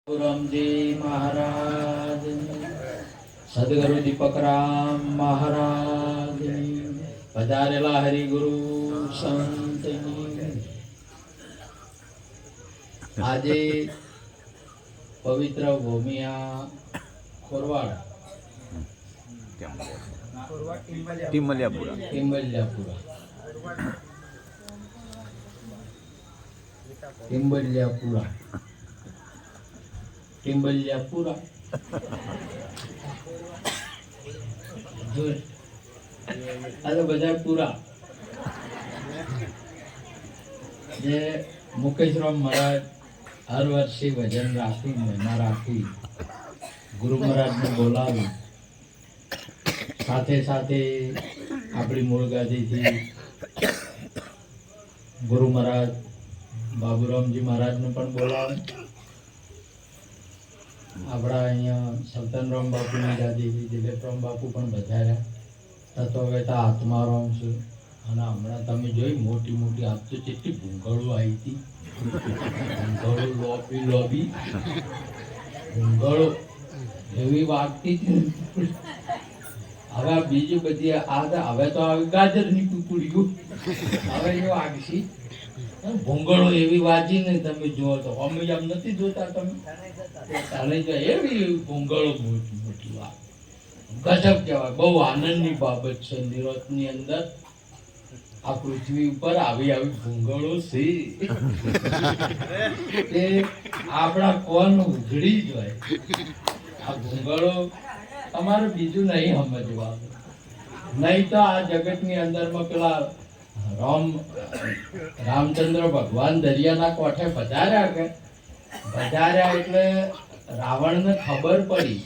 રામજી મહારાજ, સદગુરુ દીપકરામ મહારાજ, પધારેલા હરિગુરુ સંત. આજે પવિત્ર ભૂમિયા ખોરવાડ ટિમ્બલિયાપુરા બધા પૂરા જે મુકેશરામ મહારાજ હર વર્ષે ભજન રાખી મહિમા રાખી ગુરુ મહારાજને બોલાવી સાથે સાથે આપણી મૂળ ગાદીથી ગુરુ મહારાજ બાબુરામજી મહારાજને પણ બોલાવે. આપણા અહીંયા સલ્તનરામ બાપુની ગાદીથી દિલીપરામ બાપુ પણ વધાર્યા. તત્વવેતા આત્મારામ છે. અને હમણાં તમે જોઈ મોટી મોટી આપ તો કેટલી ભૂંગળો આવી હતી. ભૂંગળો લોબી ભૂંગળો એવી વાગતી હતી. હવે બીજી બધી હવે તો આવી ગાજરની કુકડીઓ હવે એ વાગશી. ભૂંગળો એવી વાજી ને તમે જુઓ તો અમે એમ નથી જોતા તમે એવી ભૂંગળો મોટી મોટી વાત ગજબ કહેવાય. બહુ આનંદની બાબત છે. નિરોધની અંદર આ પૃથ્વી ઉપર આવી આવી ભૂંગળો છે તે આપણા કોણ ઉઘડી જ હોય. આ ભૂંગળો તમારે બીજું નહીં સમજવા. નહીં તો આ જગતની અંદરમાં પેલા રામચંદ્ર ભગવાન દરિયાના કોઠે પધાર્યા એટલે રાવણને ખબર પડી.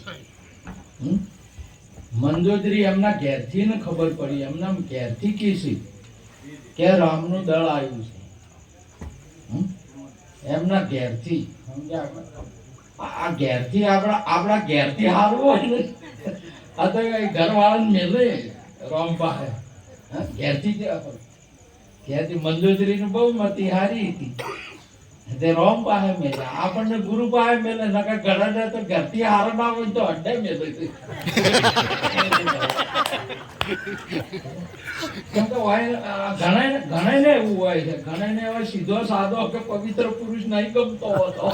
મંદોદરી એમના ઘેરથી ને ખબર પડી. એમના ઘેરથી કીધી કે રામનું દળ આવ્યું છે. એમના ઘેરથી આ ઘેરથી આપણા ઘેરથી હારવું હોય ને આ તો ઘરવાળાને મેલે રામ પાસે ઘેરથી મંદોદરીનું બહુ મતી હારી હતી તે રામ પાસે મેલે. આપણને ગુરુ પાસે મેલે નકર ઘરે તો ઘરથી હાર ના હોય તો અડ્ડે મેલે. ઘણાને એવું હોય છે. ઘણાને એવો સીધો સાદો કે પવિત્ર પુરુષ નહીં ગમતો હતો.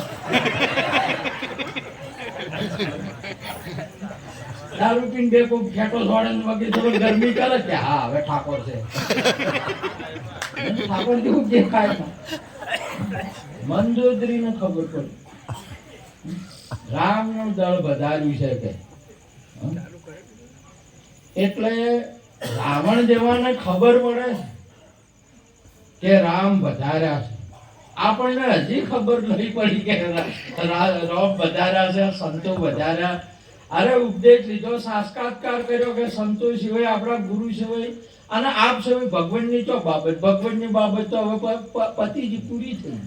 દારૂ પીને બે કોઈ ફેટો છોડે વગેરે થોડો ગરમી કરે કે હા હવે ઠાકોર છે. ઠાકોર જેવું દેખાય ના. મંદોદરીને ખબર પડી રામનું દળ વધાર્યું છે કે એટલે રાવણ જેવાને ખબર પડે કે રામ વધાર્યા છે. આપણને હજી ખબર નહીં પડી કે રામ વધાર્યા છે, સંતો વધાર્યા. અરે ઉપદેશ લીધો, સાક્ષાત્કાર કર્યો કે સંતો સિવાય આપણા ગુરુ સિવાય અને આપ સિવાય ભગવાનની તો બાબત. ભગવાનની બાબત તો હવે પતિજી પૂરી થઈ.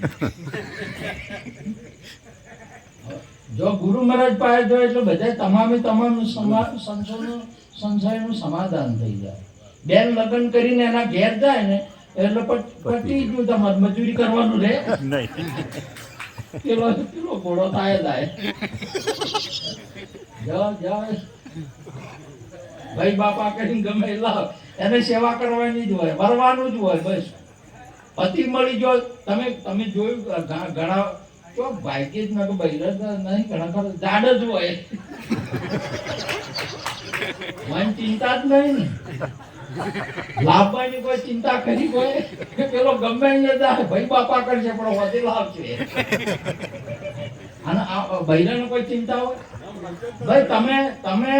જો ગુરુ મહારાજ પાસે જો એટલે બધા તમામ સંશયનું સમાધાન થઈ જાય. બેન લગ્ન કરીને એના ઘેર જાય ને એટલે પતિ જ તમારે મજૂરી કરવાનું રહે પેલો ઘોડો થાય ભાઈ બાપા કરીને ગમે લાવ એને સેવા કરવાની જ હોય, મરવાનું જ હોય. બસ પતિ મળી જો તમે જોયું ઘણા તો ભાગ્ય જ ના તો બૈરા નહીં ઘણા ખરા જાડ જ હોય. મને ચિંતા જ નહીં ને લાભવાની કોઈ ચિંતા કરી હોય પેલો ગમે ભાઈ બાપા કરશે પણ વધે લાવશે. અને બૈરાને કોઈ ચિંતા હોય ભાઈ તમે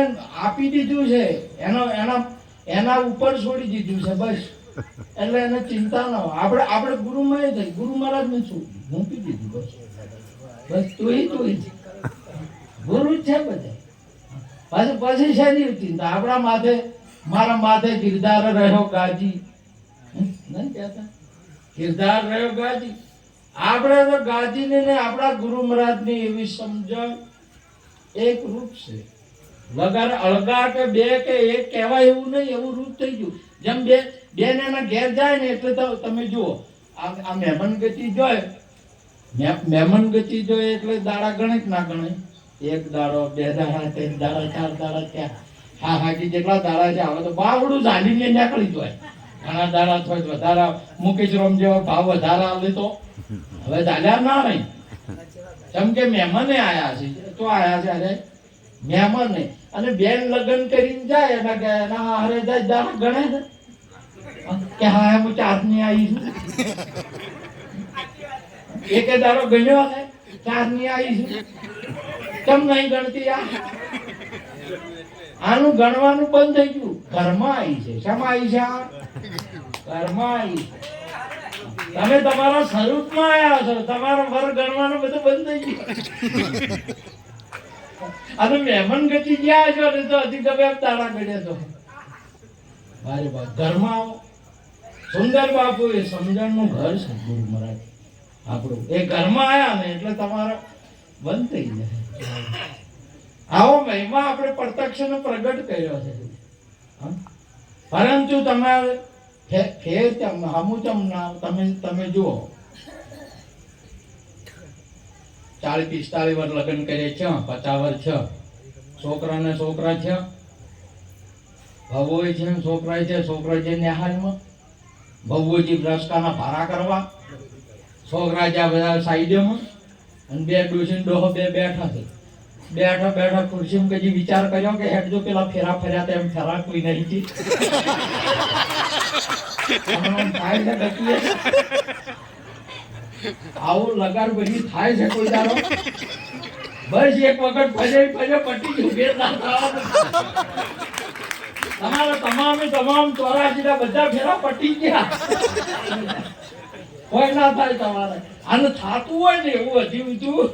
આપી દીધું છે એના ઉપર છોડી દીધું છે બસ. એટલે એને ચિંતા ના હોય. આપણે ગુરુમાં થઈ ગુરુ મહારાજ ને શું મૂકી દીધું બસ તું ગુરુ જ છે બધા. પછી શેની ચિંતા આપણા માથે મારા માથે કિરદાર રહ્યો ગાજી નહીં કહેતા કિરદાર રહ્યો ગાજી. આપણે તો ગાજી ને આપણા ગુરુ મહારાજ ની એવી સમજણ એક રૂપ છે. વગર અળગા કે બે કે એક કહેવાય એવું નહીં, એવું રૂપ થઈ ગયું. જેમ બેન એના ઘેર જાય ને એટલે તમે જુઓ આ મહેમાન ગતિ જોય મહેમાન ગતિ જોઈએ એટલે દાડા ગણે કે ના ગણે? એક દાડો, બે દાડા, ત્રણ દાડા, ચાર દાડા, ત્યાં હા હાજી જેટલા દાડા છે હવે તો બાવડું ઝાલીને નીકળી જાય. ઘણા દાડા થોય વધારા મુકેશ રોમ જેવો ભાવ વધારા આવે તો હવે ઝાલ્યા ના નહીં. કેમ કે મહેમાને આયા છે તો આયા છે અરે મહેમાને. અને બેન લગ્ન કરીને જાય એના હારે જાય દાડા ગણે છે કે હા હું ચારની આવી છું. એકે દાડો ગણ્યો છે ચારની આવી છું? કેમ નહીં ગણતી? આનું ગણવાનું બંધ થઈ ગયું. ઘરમાં આવી છે. શામાં આવી છે? ઘરમાં આવી છે. તમે તમારા સ્વરૂપમાં આવ્યા છો. તમારો વર ગણવાનું બધું બંધ થઈ ગયું. અને મહેમાન ગતિ ગયા છો ને તો હજી તમે તાળા ગણ્યા છો. મારે બા ઘરમાં આવો. સુંદર બાપુ એ સમજણનું ઘર છે ગુરુ મહારાજ આપણું. એ ઘરમાં આવ્યા ને એટલે તમારા બંધ થઈ જાય. આવો મહિમા આપણે પ્રત્યક્ષ પ્રગટ કર્યો છે. પરંતુ તમારે ફેર તમે જુઓ 40-45 વર્ષ લગ્ન કરે છે, 50 વર્ષ છે, છોકરાને છોકરા છે, ભવોય છે, છોકરા છે, છોકરા છે નેહાલમાં ભવોજી રસ્કાના ભારા કરવા, છોકરા જ્યાં બધા સાઈડમાં અને બે ડોસી ડોહો બે બેઠા છે. બેઠા ખુરશીમાં કદી વિચાર કર્યો કે હેડ જો પેલા ફેરા ફર્યા તેમ ફેરા કોઈ નહીં છે. આવું લગાર બધી થાય છે કોઈ દાડો? બસ એક વખત ફજે પટી ગયું. તમારા તમામ 84 બધા ફેરા પટી ગયા. કોઈ ના થાય તમારે. આને થાતું હોય ને એવું હજી ઊંચું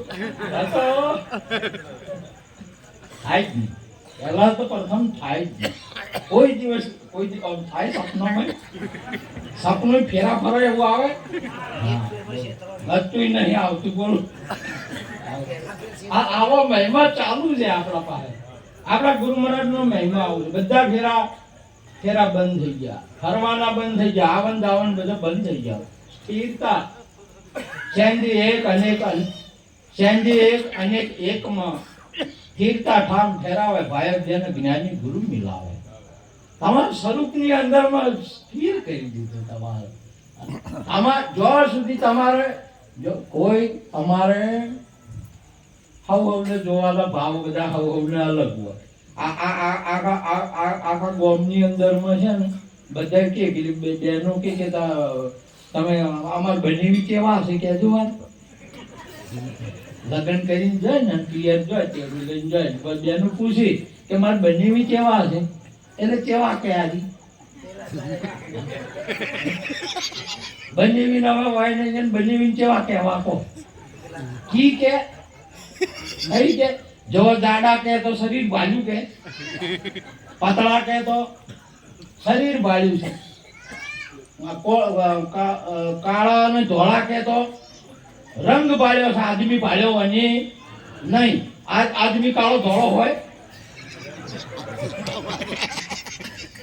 થાય જ નહીં. પહેલા તો પ્રથમ થાય જ નહીં. કોઈ દિવસ થાય સપનામાં? સપનું ફેરા ફરે એવું આવે? નતું નહીં આવતું. બોલું આવો મહિમા ચાલુ છે આપણા પાસે. આપણા ગુરુ મહારાજ નો મહિમા આવું છે. બધા ફેરા બંધ થઈ ગયા, ફરવાના બંધ થઈ ગયા, આવન દાવન બધા બંધ થઈ ગયા. સ્થિરતા સેન્દ્રી એક અનેક એકમાં સ્થિરતા ઠામ ઠેરાવે. ભાઈ જેને જ્ઞાની ગુરુ મિલાવે. તમારા સ્વરૂપની અંદરમાં સ્થિર કરી દીધું. તમારે આમાં જો સુધી તમારે જો કોઈ અમારે હવને જોવાના ભાવ બધા હવને અલગ હોય. આખા ગામની અંદરમાં છે ને બધા કે બેનો કે તમે અમાર બનેવી કેવા હશે કેજો વાર. લગ્ન કરીને જાય ને પિયર જાય ટેબલ લઈને જાય બેનો પૂછી કે મારે બનેવી કેવા હશે એટલે કેવા કે આજી બનેવી નવા વાય ને બનેવી કેવા કેવા કો કી કે નહીં કે જો જાડા કે તો શરીર ભાલ્યું કે પતળા કે તો શરીર ભાલ્યું છે. કાળા અને ધોળા કે તો રંગ પાડ્યો છે. આદમી પાડ્યો અને નહીં. આદમી કાળો ધોળો હોય?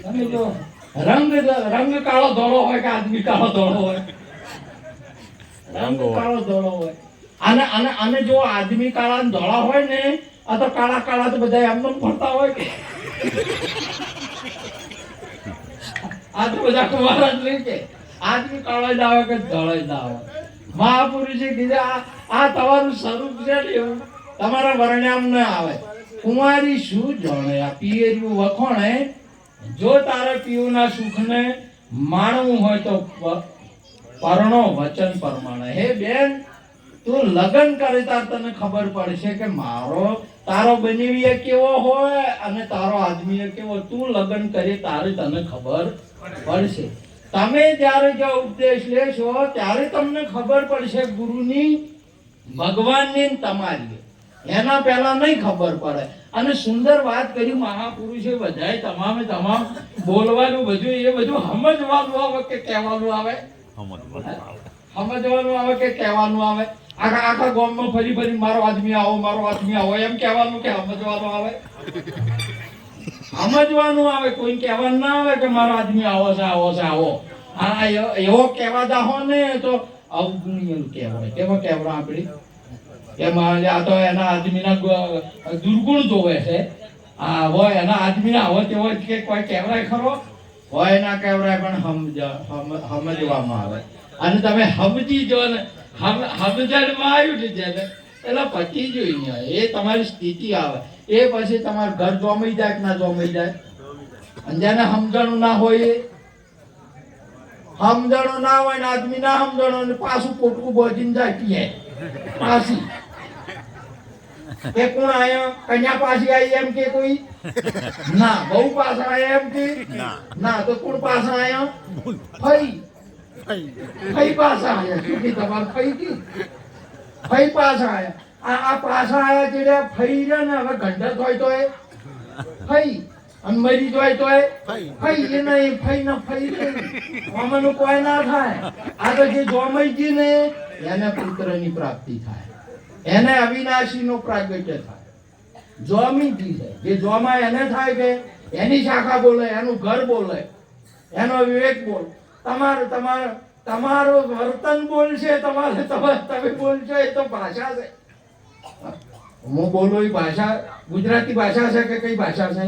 તમે જો રંગ કાળો ધોળો હોય કે આદમી કાળો ધોળો હોય? રંગ કાળો ધોળો હોય. આને જો આદમી કાળા ને ધોળા હોય ને આ તો કાળા તો બધા એમને ફરતા હોય કે આ તો બધા કુંવારા જ નહીં કે આદમી કાળો જ આવે કે ધોળો જ આવે. મહાપુરુષે કીધા આ તમારું સ્વરૂપ છે ને એવું તમારા વર્ણ્યામ ન આવે. કુંવારી શું જાણે આ પિયર્યું વખોણે. જો તારે પીયુના સુખને માણવું હોય તો પરણો વચન પ્રમાણે. હે બેન તું લગ્ન કરે તાર તને ખબર પડશે કે તારો બનેવી કેવો હોય અને તારો આદમી કેવો. તું લગ્ન કરે તારે તને ખબર પડશે. તમે જ્યારે જો ઉપદેશ લેશો ત્યારે તમને ખબર પડશે ગુરુની, ભગવાનની, તમારી. એના પહેલા નહીં ખબર પડે. અને સુંદર વાત કરી મહાપુરુષે બધાએ તમામ બોલવાનું બધું એ બધું સમજવાનું આવે કે કહેવાનું આવે? સમજવાનું આવે કે કહેવાનું આવે? આખા ગામમાં ફરી મારો આદમી આવો એમ કહેવાનું કે સમજવાનું આવે? સમજવાનું આવે. કોઈ કહેવાનું ના આવે કે મારો આદમી આવો છે. એવો કહેવા દાહો ને તો અવગુણ્ય કહેવાય. કેવા કહેવાય આપણી એમાં આ તો એના આદમીના દુર્ગુણ જોવે છે. આ હોય એના આદમીના હોય તેવો કે કોઈ કહેવાય ખરો હોય ના કહેવાય, પણ સમજવામાં આવે. અને તમે સમજી જો ને સમજણમાં આવ્યું છે જેને એટલે પતી જોઈએ એ તમારી સ્થિતિ આવે. એ પછી તમારું ઘર જોમાઈ જાય કે ના જોમાઈ જાય. અને જેને સમજણું ના હોય એ સમજણો ના હોય ને આદમી ના સમજણો ને પાછું પોટકું બોજીને જાય પીએ પાછી. કે કોણ આયા કન્યા પાછી આવી એમ કે કોઈ ના, બહુ પાછા આયા એમ કે ના, તો કોણ પાછા આયા? ફઈ ફઈ પાછા આયા. શું કે તમારે ફઈ કે ફઈ પાછા આયા. આ પાછા આયા એટલે ફઈ રે ને હવે ગંડત હોય તો એ ફઈ અને મરી જાય તો એ ફઈ એ નહીં. ફઈ ના ફઈ આમાંનું કોઈ ના થાય. આ તો જે જોમાઈ ગઈ ને એને પુત્રની પ્રાપ્તિ થાય, એને અવિનાશી નો પ્રાગટ્ય થાય. જોમી ગઈ છે જે જોમાં એને થાય કે એની શાખા બોલે, એનું ઘર બોલે, એનો વિવેક બોલ. તમારું વર્તન બોલશે, તમે બોલશો એ તો ભાષા છે. હું બોલું એ ભાષા ગુજરાતી ભાષા છે કે કઈ ભાષા છે?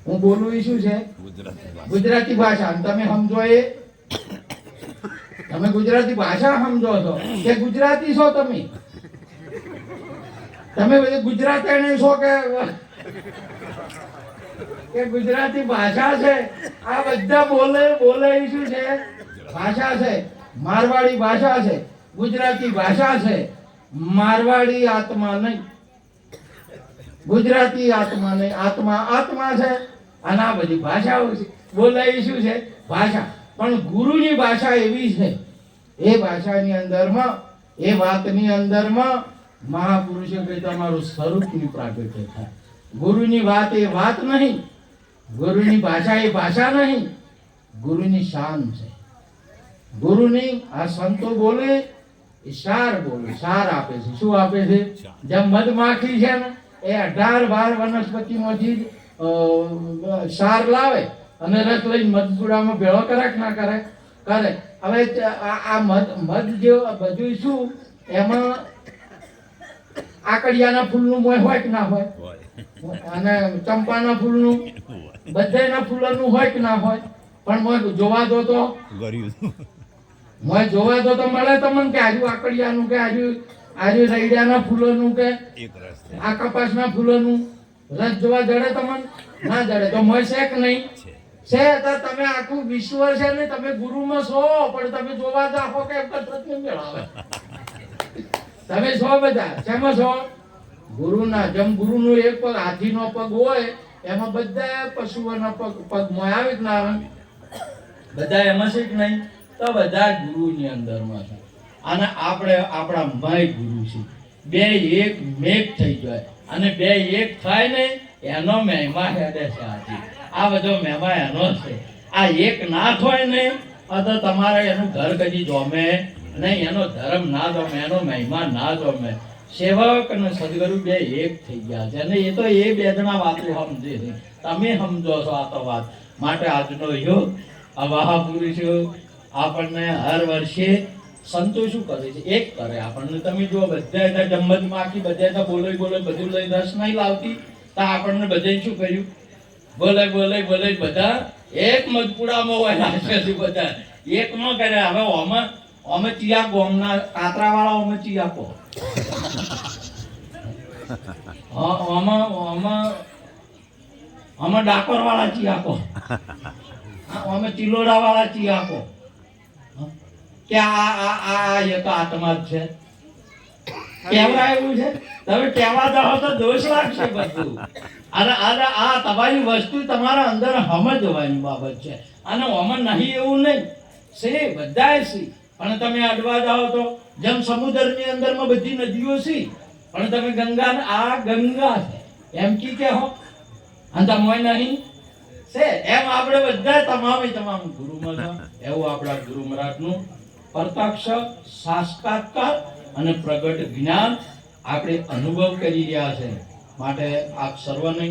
હું બોલું એ શું છે? ગુજરાતી ભાષા. અને તમે સમજો એ તમે ગુજરાતી ભાષા સમજો છો કે ગુજરાતી છો? તમે બધે ગુજરાતી છો કે ગુજરાતી ભાષા છે? આ બધા બોલે એ શું છે? ભાષા છે. મારવાડી ભાષા છે, ગુજરાતી ભાષા છે. મારવાડી આત્મા નહીં, ગુજરાતી આત્મા નહીં. આત્મા છે. અને આ બધી ભાષાઓ છે બોલે એ શું છે? ભાષા. પણ ગુરુની ભાષા એવી છે, એ ભાષાની અંદરમાં એ વાતની અંદરમાં મહાપુરુષો કે તમારું સ્વરૂપની પ્રાગટ્ય થાય. ગુરુની વાત એ વાત નહીં, ગુરુની ભાષા એ ભાષા નહીં, ગુરુની શાન છે. ગુરુની આ સંતો બોલે એ સાર બોલે, સાર આપે છે. શું આપે છે? જેમ મધમાખી છે ને એ 18-12 વનસ્પતિમાંથી સાર લાવે અને રસ લઈને મધપુડામાં ભેળો કરે કે ના કરે? કરે. હવે આ મધ જે બધું શું એમાં આકડિયાના ફૂલનું મોય હોય કે ના હોય? અને ચંપાના ફૂલનું, બધાના ફૂલોનું હોય કે ના હોય? પણ મોય જોવા દો તો મળે તમને કે આજુ આકડિયાનું કે આજુ રૈડિયાના ફૂલોનું કે આ કપાસના ફૂલોનું રસ જોવા જડે તમને? ના જડે. તો મોય છે કે નહીં? છે. તો તમે આખું વિશ્વ છે ને તમે ગુરુમાં છો, પણ તમે જોવા જાઓ કે કસરત નહીં મેળવે. તમે છો બધા શેમાં છો? ગુરુના. જેમ ગુરુનું એક પગ હાથીનો પગ હોય એમાં બધા પશુઓના પગ મોય આવે કે ના આવે? બધા એમાં છે કે નહીં? તો બધા ગુરુની અંદરમાં છે. અને આપણે આપણા મય ગુરુ છે. બે એક મેઘ થઈ જાય અને બે એક થાય ને એનો મહિમા હેડે છે. આ બધો મહિમા એનો છે. આ એક ના થાય ને તો તમારે એનું ઘર કદી જોમે નહીં, એનો ધર્મ ના જોમે, એનો મહિમા ના જોમે. સેવક અને સદગુરુ બે એક થઈ ગયા છે. અને એ તો એ બે જણા વાતો સમજે છે. તમે સમજો છો આ તો વાત. માટે આજનો યુગ આ મહાપુરુષો આપણને હર વર્ષે સંતો શું કરે છે? એક કરે આપણને. તમે જો બધા જમત માખી બધા બોલે બધું લઈ રસ નહીં લાવતી તો આપણને બધે શું કર્યું? બોલે બધા એક મધપુડામાં હોય નાશે બધા એકમાં કરે. હવે અમે ચિયા ગોમના કાતરા વાળા અમે ચિયા કહો અમે ડાકોર વાળા ચિયા કહો, અમે ચિલોડા વાળા ચિયા કહો કે આ એક આત્મા જ છે. કેવડા એવું છે? તમે કહેવા જાઓ તો દોષ લાગશે બધું. અને આ તમારી વસ્તુ તમારા અંદર સમજવાની બાબત છે. અને આમાં નહીં એવું નહીં છે, બધાય છે. પણ તમે અડવા જાઓ તો જેમ સમુદ્રની અંદરમાં બધી નદીઓ છે, પણ તમે ગંગા છે એમ કે હો અને તમે નહીં છે એમ. આપણે બધા તમામ ગુરુમાં છે. એવું આપણા ગુરુ મહારાજનું પ્રત્યક્ષ સાક્ષાત્કાર અને પ્રગટ જ્ઞાન આપણે અનુભવ કરી રહ્યા છે. માટે આપ સર્વને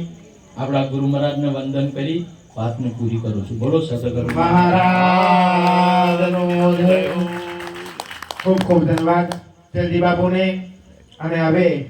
આપણા ગુરુ મહારાજને વંદન કરી વાતને પૂરી કરું છું. બોલો સદગુરુ મહારાજનો જય. ખૂબ ખૂબ ધન્યવાદ જલ્દી બાપુને. અને હવે